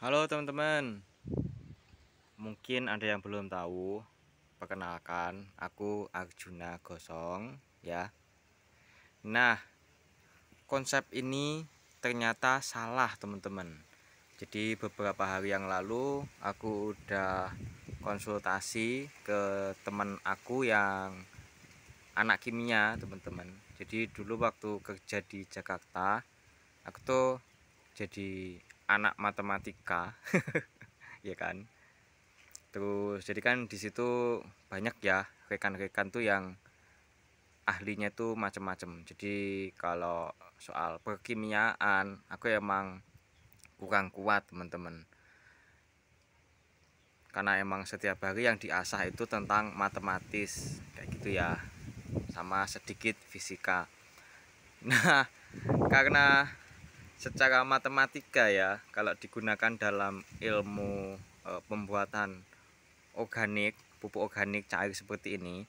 Halo teman-teman, mungkin ada yang belum tahu. Perkenalkan, aku Arjuna Gosong ya. Nah, konsep ini ternyata salah teman-teman. Jadi beberapa hari yang lalu aku udah konsultasi ke teman aku yang anak kimia teman-teman. Jadi dulu waktu kerja di Jakarta, aku tuh jadi anak matematika ya kan. Terus jadi kan di situ banyak ya rekan-rekan tuh yang ahlinya tuh macam-macam. Jadi kalau soal perkimiaan aku emang kurang kuat teman-teman. Karena emang setiap hari yang diasah itu tentang matematis kayak gitu ya. Sama sedikit fisika. Nah, karena secara matematika ya, kalau digunakan dalam ilmu pembuatan organik, pupuk organik cair seperti ini,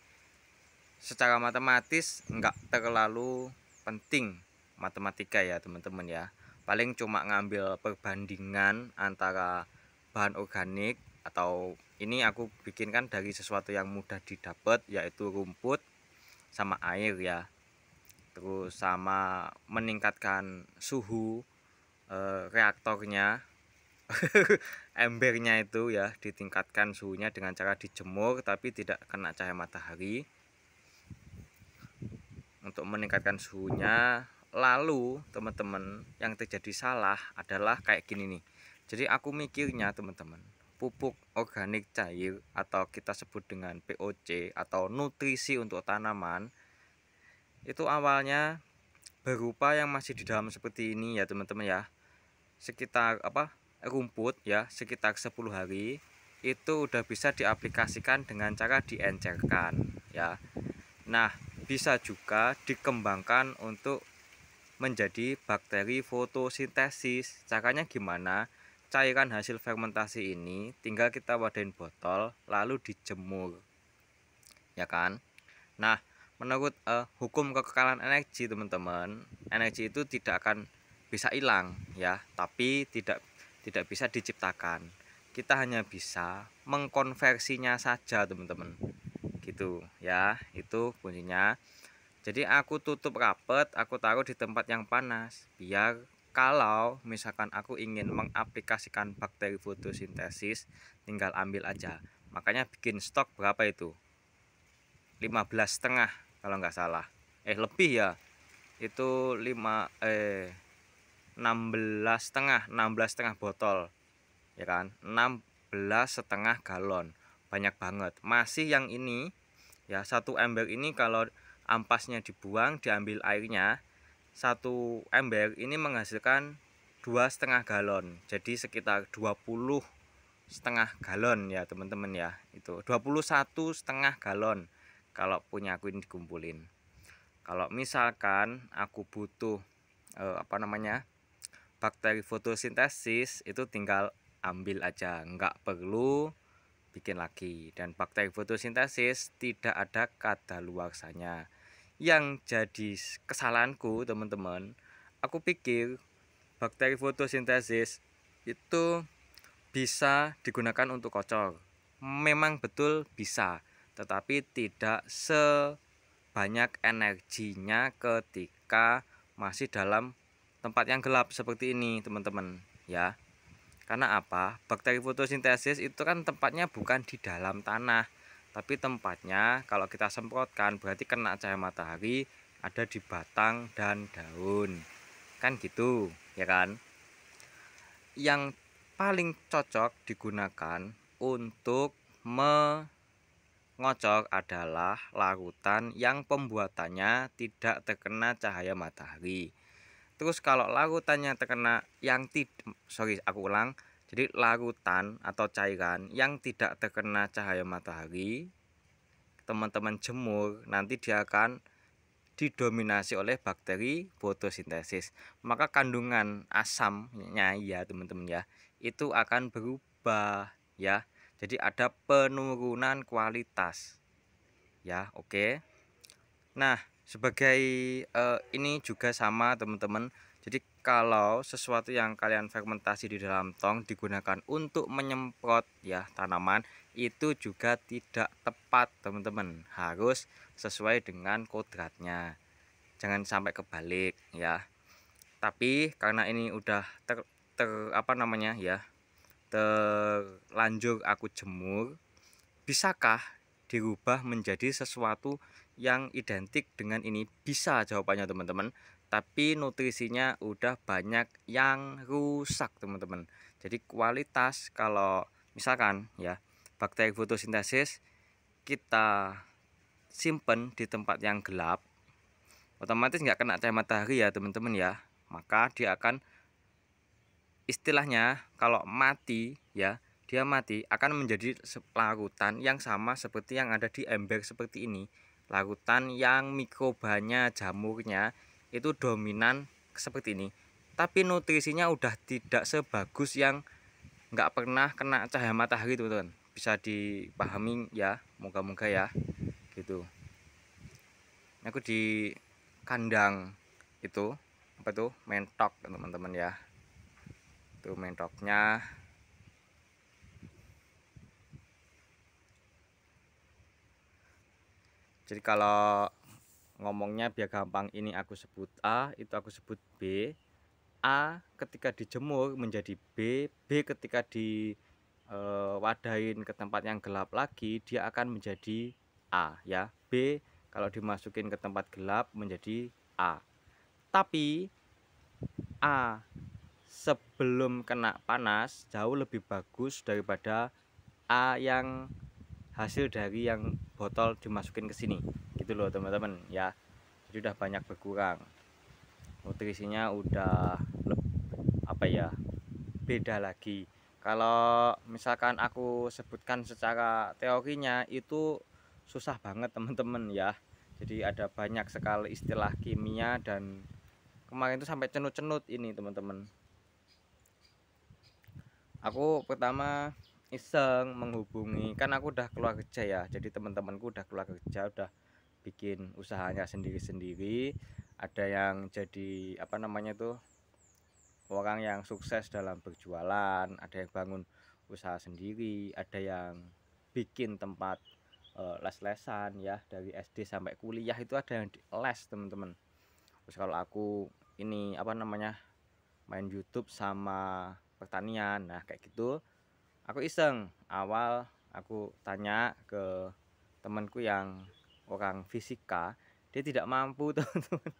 secara matematis nggak terlalu penting matematika ya teman-teman ya. Paling cuma ngambil perbandingan antara bahan organik, atau ini aku bikinkan dari sesuatu yang mudah didapat, yaitu rumput sama air ya. Terus sama meningkatkan suhu reaktornya, embernya itu ya, ditingkatkan suhunya dengan cara dijemur tapi tidak kena cahaya matahari untuk meningkatkan suhunya. Lalu teman-teman, yang terjadi salah adalah kayak gini nih. Jadi aku mikirnya teman-teman, pupuk organik cair atau kita sebut dengan POC atau nutrisi untuk tanaman, itu awalnya berupa yang masih di dalam seperti ini ya teman-teman ya. Sekitar rumput ya, sekitar 10 hari itu udah bisa diaplikasikan dengan cara diencerkan ya. Nah, bisa juga dikembangkan untuk menjadi bakteri fotosintesis. Caranya gimana? Cairan hasil fermentasi ini tinggal kita wadahin botol lalu dijemur. Ya kan? Nah, menurut hukum kekekalan energi teman-teman, energi itu tidak akan bisa hilang ya, tapi tidak bisa diciptakan. Kita hanya bisa mengkonversinya saja teman-teman. Gitu ya, itu kuncinya. Jadi aku tutup rapet, aku taruh di tempat yang panas biar kalau misalkan aku ingin mengaplikasikan bakteri fotosintesis tinggal ambil aja. Makanya bikin stok berapa itu? 15,5 kalau nggak salah. Lebih ya. Itu 16,5 botol. Ya kan? 16,5 galon. Banyak banget. Masih yang ini ya, satu ember ini kalau ampasnya dibuang, diambil airnya, satu ember ini menghasilkan 2,5 galon. Jadi sekitar 20,5 galon ya teman-teman ya. Itu 21,5 galon kalau punya aku ini dikumpulin. Kalau misalkan aku butuh bakteri fotosintesis, itu tinggal ambil aja, nggak perlu bikin lagi. Dan bakteri fotosintesis tidak ada kadaluarsanya. Yang jadi kesalahanku teman-teman, aku pikir bakteri fotosintesis itu bisa digunakan untuk kocor. Memang betul bisa, tetapi tidak sebanyak energinya ketika masih dalam tempat yang gelap seperti ini teman-teman ya. Karena apa? Bakteri fotosintesis itu kan tempatnya bukan di dalam tanah, tapi tempatnya kalau kita semprotkan berarti kena cahaya matahari, ada di batang dan daun. Kan gitu, ya kan? Yang paling cocok digunakan untuk mengocok adalah larutan yang pembuatannya tidak terkena cahaya matahari. Terus kalau larutannya terkena aku ulang. Jadi larutan atau cairan yang tidak terkena cahaya matahari, teman-teman jemur, nanti dia akan didominasi oleh bakteri fotosintesis. Maka kandungan asamnya ya teman-teman ya, itu akan berubah ya. Jadi ada penurunan kualitas. Ya, oke. Nah, sebagai ini juga sama teman-teman. Jadi kalau sesuatu yang kalian fermentasi di dalam tong digunakan untuk menyemprot ya tanaman, itu juga tidak tepat teman-teman. Harus sesuai dengan kodratnya, jangan sampai kebalik ya. Tapi karena ini udah apa namanya ya, terlanjur aku jemur, bisakah dirubah menjadi sesuatu yang identik dengan ini? Bisa jawabannya teman-teman, tapi nutrisinya udah banyak yang rusak teman-teman. Jadi kualitas, kalau misalkan ya bakteri fotosintesis kita simpen di tempat yang gelap, otomatis nggak kena cahaya matahari ya teman-teman ya, maka dia akan istilahnya kalau mati ya, dia mati akan menjadi larutan yang sama seperti yang ada di ember seperti ini. Larutan yang mikrobanya, jamurnya itu dominan seperti ini, tapi nutrisinya udah tidak sebagus yang nggak pernah kena cahaya matahari teman-teman. Bisa dipahami ya, moga-moga ya gitu. Aku di kandang itu apa tuh, mentok teman-teman ya, tuh mentoknya. Jadi kalau ngomongnya biar gampang, ini aku sebut A, itu aku sebut B. A ketika dijemur menjadi B, B ketika di wadahin ke tempat yang gelap lagi dia akan menjadi A ya. B kalau dimasukin ke tempat gelap menjadi A. Tapi A sebelum kena panas jauh lebih bagus daripada A yang hasil dari yang botol dimasukin ke sini gitu loh teman-teman ya. Jadi udah banyak berkurang, nutrisinya udah apa ya, beda lagi. Kalau misalkan aku sebutkan secara teorinya itu susah banget teman-teman ya. Jadi ada banyak sekali istilah kimia dan kemarin itu sampai cenut-cenut ini teman-teman. Aku pertama iseng menghubungi, kan aku udah keluar kerja ya, jadi teman-temanku udah keluar kerja, udah bikin usahanya sendiri-sendiri. Ada yang jadi apa namanya tuh, orang yang sukses dalam berjualan, ada yang bangun usaha sendiri, ada yang bikin tempat les-lesan ya, dari SD sampai kuliah itu ada yang les teman-teman. Terus kalau aku ini apa namanya, main YouTube sama pertanian, nah kayak gitu. Aku iseng, awal aku tanya ke temanku yang orang fisika, dia tidak mampu teman-teman.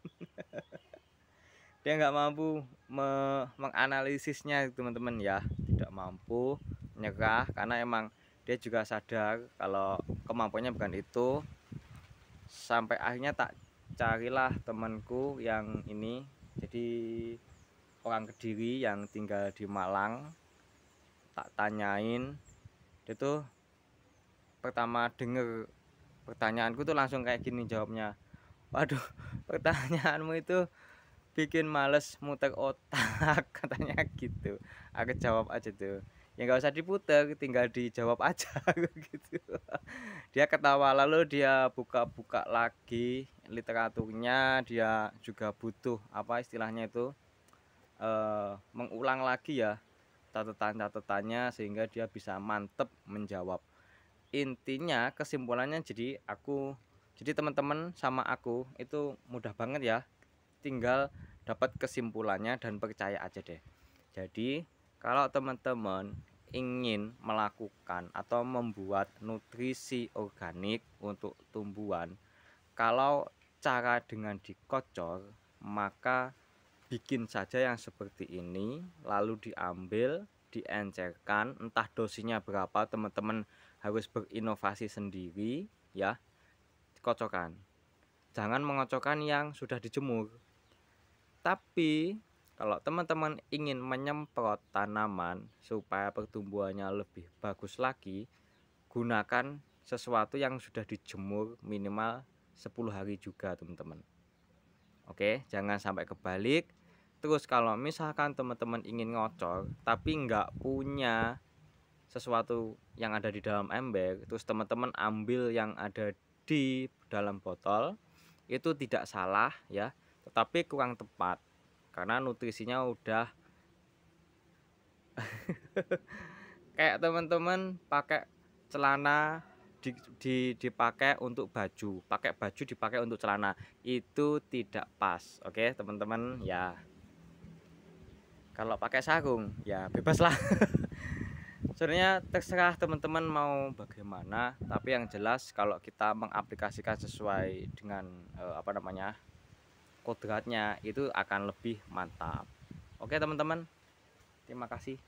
Dia nggak mampu menganalisisnya teman-teman ya, tidak mampu, menyerah karena emang dia juga sadar kalau kemampuannya bukan itu. Sampai akhirnya tak carilah temanku yang ini, jadi orang Kediri yang tinggal di Malang. Tak tanyain, dia tuh pertama denger pertanyaanku tuh langsung kayak gini jawabnya, waduh pertanyaanmu itu bikin males muter otak katanya gitu. Aku jawab aja tuh, ya nggak usah diputer, tinggal dijawab aja gitu. Dia ketawa, lalu dia buka-buka lagi literaturnya, dia juga butuh apa istilahnya itu, mengulang lagi ya catatan-catatannya sehingga dia bisa mantep menjawab. Intinya kesimpulannya, jadi teman-teman sama aku itu mudah banget ya, tinggal dapat kesimpulannya dan percaya aja deh. Jadi kalau teman-teman ingin melakukan atau membuat nutrisi organik untuk tumbuhan, kalau cara dengan dikocor, maka bikin saja yang seperti ini, lalu diambil, diencerkan, entah dosinya berapa, teman-teman harus berinovasi sendiri ya. Kocokkan, jangan mengocokkan yang sudah dijemur. Tapi kalau teman-teman ingin menyemprot tanaman supaya pertumbuhannya lebih bagus lagi, gunakan sesuatu yang sudah dijemur minimal 10 hari juga teman-teman. Oke, jangan sampai kebalik. Terus kalau misalkan teman-teman ingin ngocor tapi nggak punya sesuatu yang ada di dalam ember, terus teman-teman ambil yang ada di dalam botol, itu tidak salah ya, tetapi kurang tepat. karena nutrisinya udah kayak teman-teman pakai celana dipakai untuk baju, pakai baju dipakai untuk celana, itu tidak pas. Oke teman-teman ya. Kalau pakai sarung ya bebas lah. Sebenarnya terserah teman-teman mau bagaimana, tapi yang jelas kalau kita mengaplikasikan sesuai dengan kodratnya itu akan lebih mantap. Oke teman-teman, terima kasih.